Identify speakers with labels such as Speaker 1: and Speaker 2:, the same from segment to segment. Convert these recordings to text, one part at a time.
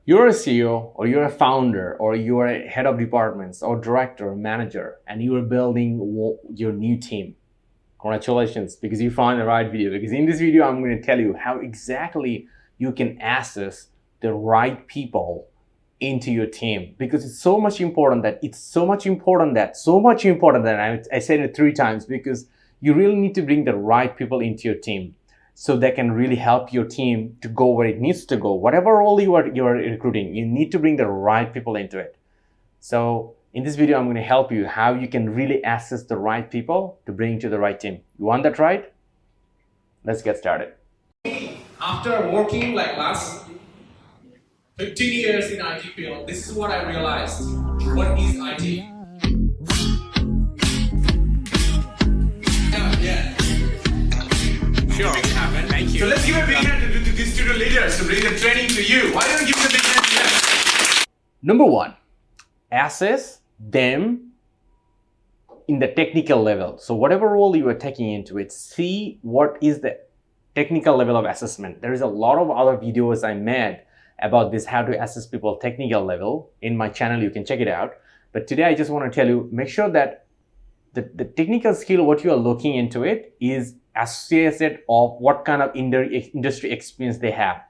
Speaker 1: You're a CEO or you're a founder or you're a head of departments or director or manager and you are building your new team. Congratulations, because you found the right video. Because in this video, I'm going to tell you how exactly you can access the right people into your team, because it's so much important that I said it 3 times, because you really need to bring the right people into your team so they can really help your team to go where it needs to go. Whatever role you are recruiting, you need to bring the right people into it. So in this video, I'm going to help you how you can really access the right people to bring to the right team. You want that right? Let's get started.
Speaker 2: After working like last 15 years in IT field, this is what I realized. What is IT? Yeah. Sure, make it happen. Thank you. So let's give a big hand to these student leaders to bring the training to you. Why don't you give them a big hand to them?
Speaker 1: Number 1, assess them in the technical level. So whatever role you are taking into it, see what is the technical level of assessment. There is a lot of other videos I made about this, how to assess people technical level in my channel. You can check it out. But today I just want to tell you, make sure that the technical skill, what you are looking into it, is associated of what kind of industry experience they have.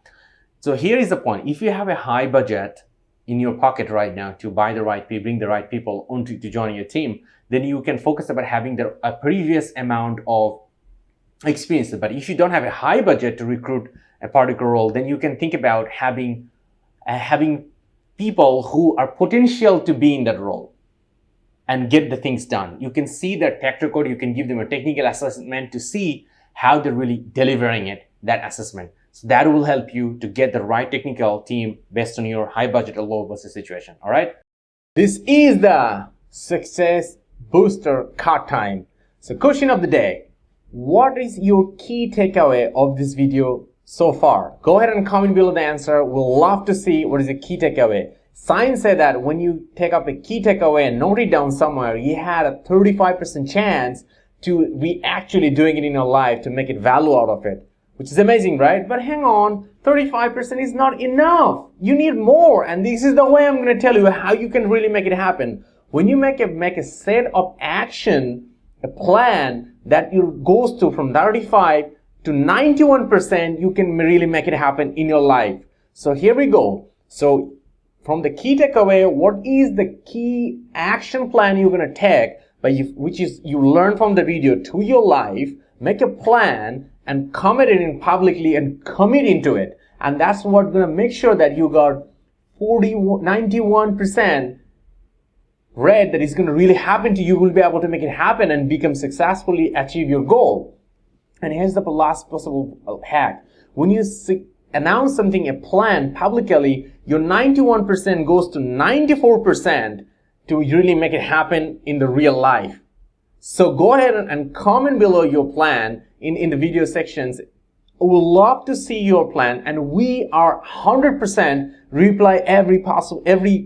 Speaker 1: So here is the point. If you have a high budget in your pocket right now to buy the right people, bring the right people onto to join your team, then you can focus about having a previous amount of experience. But if you don't have a high budget to recruit a particular role, then you can think about having people who are potential to be in that role and get the things done. You can see their tech record, you can give them a technical assessment to see how they're really delivering that assessment. So that will help you to get the right technical team based on your high budget or low budget situation. All right. This is the success booster card time. So question of the day: what is your key takeaway of this video so far? Go ahead and comment below the answer. We'll love to see what is the key takeaway. Science said that when you take up a key takeaway and note it down somewhere, you had a 35% chance to be actually doing it in your life to make it value out of it, which is amazing, right? But hang on, 35% is not enough. You need more. And this is the way I'm going to tell you how you can really make it happen. When you make a set of action, a plan that goes to from 35 to 91%, you can really make it happen in your life. So here we go. So from the key takeaway, what is the key action plan you're going to take, which is you learn from the video to your life, make a plan and commit it in publicly and commit into it. And that's what's going to make sure that you got 91% read that is going to really happen to you. Will be able to make it happen and successfully achieve your goal. And here's the last possible hack. When you announce something, a plan publicly, your 91% goes to 94% to really make it happen in the real life. So go ahead and comment below your plan in the video sections. We'd love to see your plan, and we are 100% reply every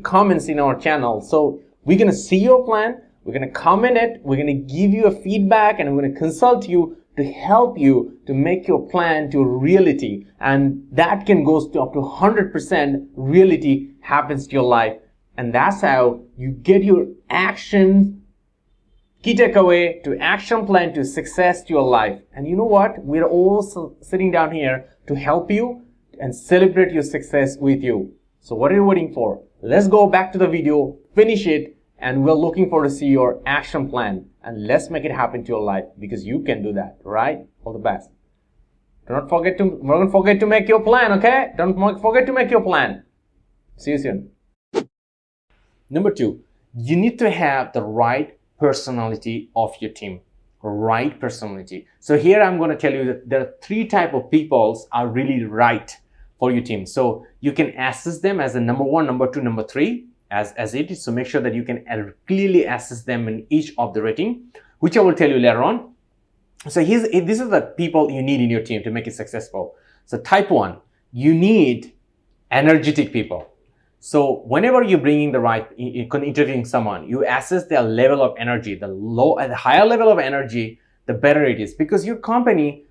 Speaker 1: comments in our channel. So we're going to see your plan, we're going to comment it, we're going to give you a feedback, and we're going to consult you to help you to make your plan to a reality. And that can go up to 100% reality happens to your life. And that's how you get your action, key takeaway to action plan to success to your life. And you know what? We're also sitting down here to help you and celebrate your success with you. So what are you waiting for? Let's go back to the video, finish it, and we're looking forward to see your action plan. And let's make it happen to your life, because you can do that, right? All the best. Don't forget to make your plan, okay? Don't forget to make your plan. See you soon. Number 2, you need to have the right personality of your team. Right personality. So here I'm going to tell you that there are 3 types of people are really right for your team. So you can assess them as a number 1, number 2, number 3. As it is. So make sure that you can clearly assess them in each of the rating, which I will tell you later on. So these are the people you need in your team to make it successful. So type 1, you need energetic people. So whenever you're bringing interviewing someone, you assess their level of energy. The higher level of energy, the better it is, because your company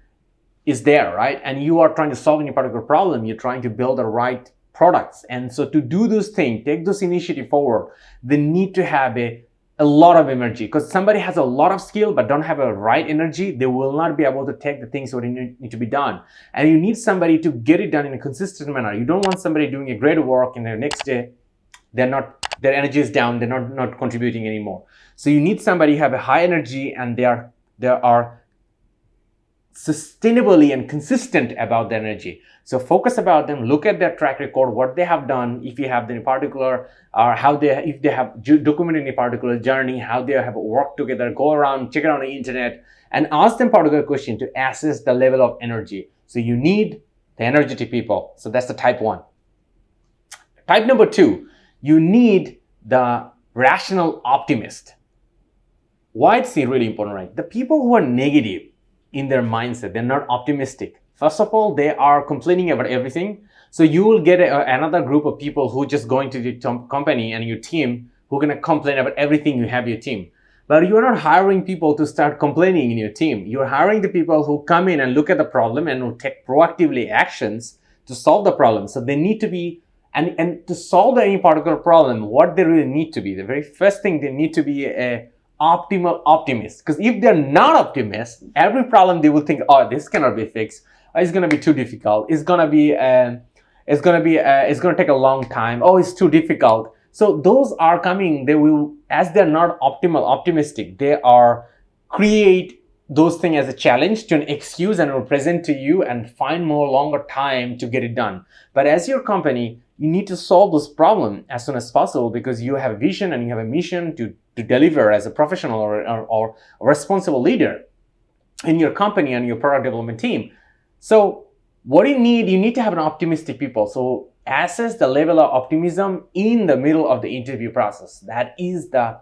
Speaker 1: is there, right? And you are trying to solve any particular problem. You're trying to build the right products. And so to do those things, take those initiative forward, they need to have a lot of energy, because somebody has a lot of skill but don't have a right energy, they will not be able to take the things that need to be done. And you need somebody to get it done in a consistent manner. You don't want somebody doing a great work and the next day their energy is down, they're not contributing anymore. So you need somebody who have a high energy and they are sustainably and consistent about their energy. So focus about them, look at their track record, what they have done, if you have any particular, or if they have documented any particular journey, how they have worked together, go around, check it on the internet, and ask them particular question to assess the level of energy. So you need the energetic people. So that's the type 1. Type number 2, you need the rational optimist. Why it's really important, right? The people who are negative in their mindset, they're not optimistic. First of all, they are complaining about everything. So you will get another group of people who just going to the company and your team who are going to complain about everything you have your team. But you're not hiring people to start complaining in your team. You're hiring the people who come in and look at the problem and will take proactively actions to solve the problem. So they need to be, and to solve any particular problem, what they really need to be, the very first thing, they need to be a optimal optimist. Because if they're not optimists, every problem they will think, oh, this cannot be fixed. It's going to be too difficult. It's going to take a long time. Oh, it's too difficult. So those are coming. They will, as they're not optimistic, they are create those things as a challenge to an excuse and will present to you and find more longer time to get it done. But as your company, you need to solve this problem as soon as possible, because you have a vision and you have a mission to deliver as a professional or a responsible leader in your company and your product development team. So what you need to have an optimistic people. So assess the level of optimism in the middle of the interview process. That is the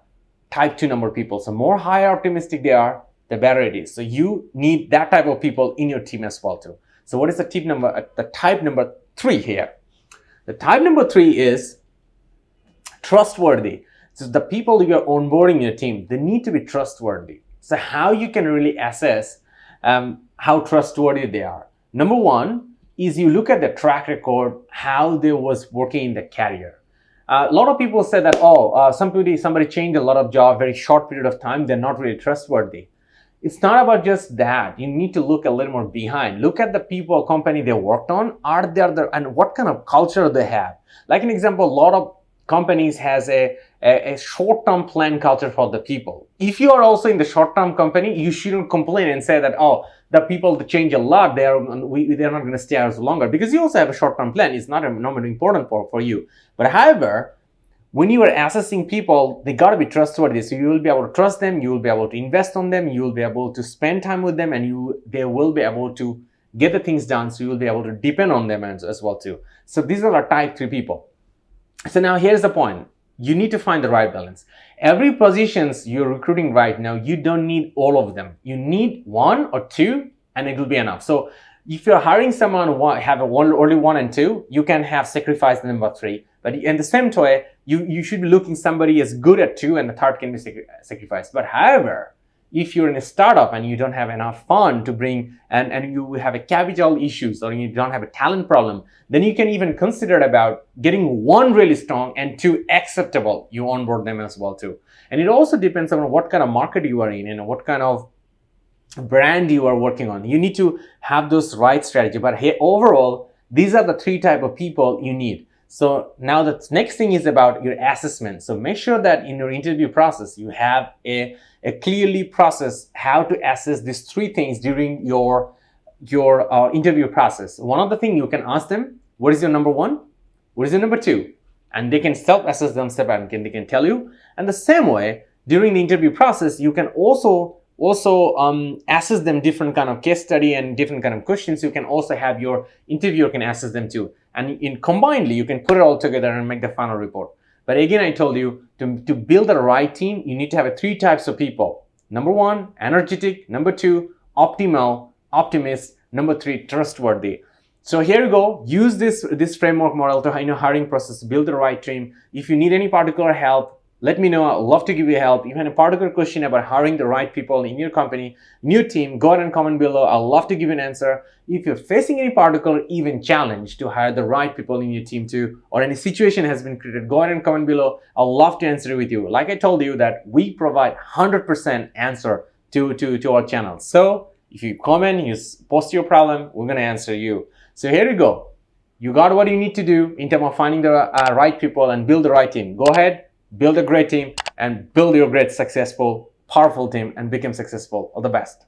Speaker 1: type 2 number people. So more higher optimistic they are, the better it is. So you need that type of people in your team as well too. So what is the type number 3 here? The type number 3 is trustworthy. So the people you are onboarding in your team, they need to be trustworthy. So how you can really assess how trustworthy they are. Number 1 is you look at the track record, how they was working in the career. A lot of people say that, somebody changed a lot of job, very short period of time, they're not really trustworthy. It's not about just that. You need to look a little more behind. Look at the people, company they worked on. Are they there, and what kind of culture they have? Like an example, a lot of companies has a short-term plan culture for the people. If you are also in the short-term company, you shouldn't complain and say that, oh, the people that change a lot, they're not going to stay as longer, because you also have a short-term plan. It's not important for you. But however, when you are assessing people, they got to be trustworthy. So you will be able to trust them, you will be able to invest on them, you will be able to spend time with them, and they will be able to get the things done. So you will be able to depend on them as well too. So these are our type 3 people. So now here's the point. You need to find the right balance. Every positions you're recruiting right now, you don't need all of them. You need 1 or 2 and it will be enough. So if you're hiring someone who have only 1 and 2, you can have sacrificed number 3. But in the same way, you should be looking somebody as good at 2 and the third can be sacrificed. But however, if you're in a startup and you don't have enough fund to bring and you have a capital issues or you don't have a talent problem, then you can even consider about getting 1 really strong and 2 acceptable. You onboard them as well too. And it also depends on what kind of market you are in and what kind of brand you are working on. You need to have those right strategy. But here, overall, these are the 3 type of people you need. So now the next thing is about your assessment. So make sure that in your interview process, you have a clearly process how to assess these 3 things during your interview process. One of the things you can ask them, what is your number 1? What is your number 2? And they can self-assess themselves and they can tell you. And the same way, during the interview process, you can also assess them different kind of case study and different kind of questions. You can also have your interviewer can assess them too. And combinedly, you can put it all together and make the final report. But again, I told you, to build the right team, you need to have 3 types of people. Number 1, energetic. Number 2, optimal, optimist. Number 3, trustworthy. So here you go. Use this framework model to hiring process, build the right team. If you need any particular help, let me know. I'd love to give you help. If you have a particular question about hiring the right people in your company, in your team, go ahead and comment below. I'd love to give you an answer. If you're facing any particular even challenge to hire the right people in your team too, or any situation has been created, go ahead and comment below. I'd love to answer it with you. Like I told you that we provide 100% answer to our channel. So if you comment, you post your problem, we're going to answer you. So here you go. You got what you need to do in terms of finding the right people and build the right team. Go ahead, build a great team and build your great, successful, powerful team and become successful. All the best.